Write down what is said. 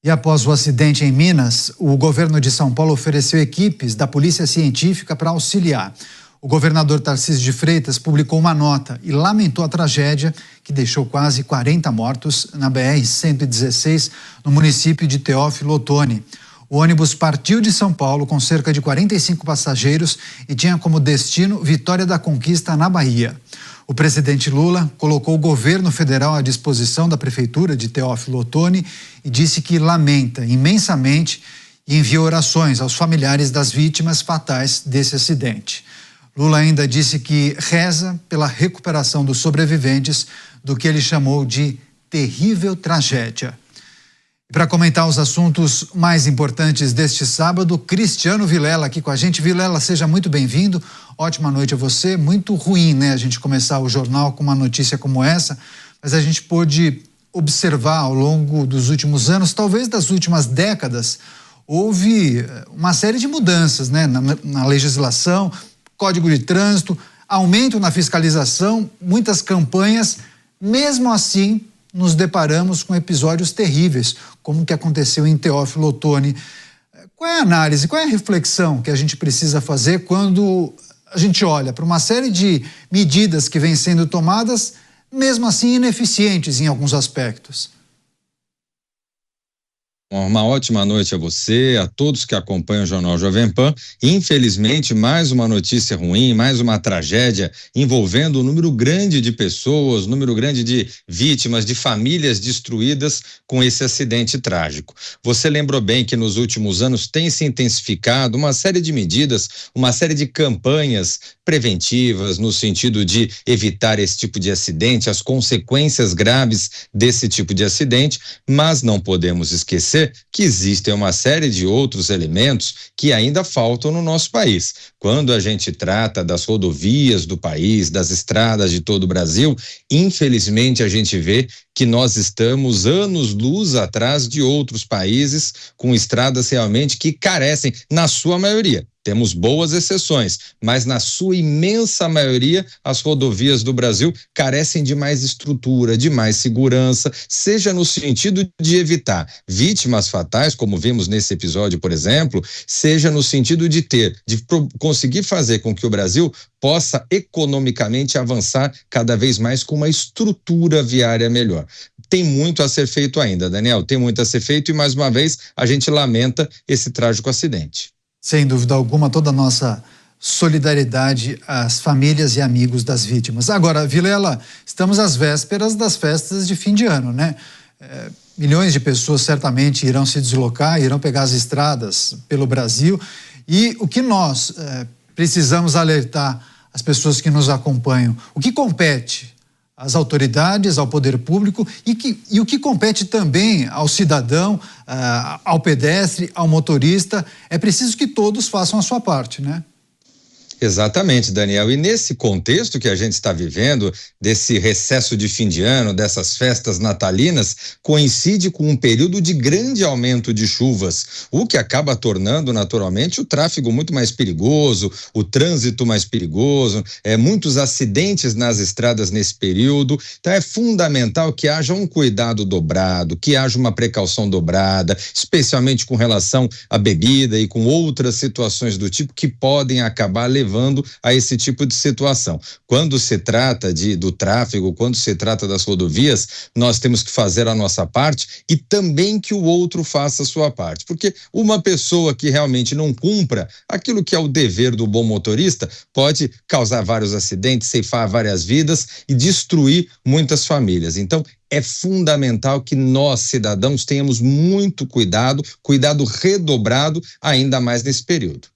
E após o acidente em Minas, o governo de São Paulo ofereceu equipes da Polícia Científica para auxiliar. O governador Tarcísio de Freitas publicou uma nota e lamentou a tragédia que deixou quase 40 mortos na BR-116, no município de Teófilo Otoni. O ônibus partiu de São Paulo com cerca de 45 passageiros e tinha como destino Vitória da Conquista, na Bahia. O presidente Lula colocou o governo federal à disposição da prefeitura de Teófilo Otoni e disse que lamenta imensamente e enviou orações aos familiares das vítimas fatais desse acidente. Lula ainda disse que reza pela recuperação dos sobreviventes do que ele chamou de terrível tragédia. Para comentar os assuntos mais importantes deste sábado, Cristiano Vilela aqui com a gente. Vilela, seja muito bem-vindo. Ótima noite a você. Muito ruim, né, a gente começar o jornal com uma notícia como essa, mas a gente pôde observar ao longo dos últimos anos, talvez das últimas décadas, houve uma série de mudanças, né, na legislação, Código de Trânsito, aumento na fiscalização, muitas campanhas. Mesmo assim, nos deparamos com episódios terríveis, como o que aconteceu em Teófilo Otoni. Qual é a análise, qual é a reflexão que a gente precisa fazer quando a gente olha para uma série de medidas que vêm sendo tomadas, mesmo assim ineficientes em alguns aspectos? Uma ótima noite a você, a todos que acompanham o Jornal Jovem Pan. Infelizmente, mais uma notícia ruim, mais uma tragédia envolvendo um número grande de pessoas, número grande de vítimas, de famílias destruídas com esse acidente trágico. Você lembrou bem que nos últimos anos tem se intensificado uma série de medidas, uma série de campanhas preventivas no sentido de evitar esse tipo de acidente, as consequências graves desse tipo de acidente, mas não podemos esquecer que existem uma série de outros elementos que ainda faltam no nosso país. Quando a gente trata das rodovias do país, das estradas de todo o Brasil, infelizmente a gente vê que nós estamos anos-luz atrás de outros países com estradas realmente que carecem, na sua maioria. Temos boas exceções, mas na sua imensa maioria as rodovias do Brasil carecem de mais estrutura, de mais segurança, seja no sentido de evitar vítimas fatais, como vimos nesse episódio, por exemplo, seja no sentido de conseguir fazer com que o Brasil possa economicamente avançar cada vez mais com uma estrutura viária melhor. Tem muito a ser feito ainda, Daniel, tem muito a ser feito e mais uma vez a gente lamenta esse trágico acidente. Sem dúvida alguma, toda a nossa solidariedade às famílias e amigos das vítimas. Agora, Vilela, estamos às vésperas das festas de fim de ano, né? Milhões de pessoas certamente irão se deslocar, irão pegar as estradas pelo Brasil, e o que nós precisamos alertar as pessoas que nos acompanham, o que compete às autoridades, ao poder público e o que compete também ao cidadão, ao pedestre, ao motorista. É preciso que todos façam a sua parte, né? Exatamente, Daniel. E nesse contexto que a gente está vivendo, desse recesso de fim de ano, dessas festas natalinas, coincide com um período de grande aumento de chuvas, o que acaba tornando naturalmente o tráfego muito mais perigoso, o trânsito mais perigoso, muitos acidentes nas estradas nesse período. Então é fundamental que haja um cuidado dobrado, que haja uma precaução dobrada, especialmente com relação à bebida e com outras situações do tipo que podem acabar levando a esse tipo de situação. Quando se trata do tráfego, quando se trata das rodovias, nós temos que fazer a nossa parte e também que o outro faça a sua parte, porque uma pessoa que realmente não cumpra aquilo que é o dever do bom motorista pode causar vários acidentes, ceifar várias vidas e destruir muitas famílias. Então, é fundamental que nós, cidadãos, tenhamos muito cuidado redobrado, ainda mais nesse período.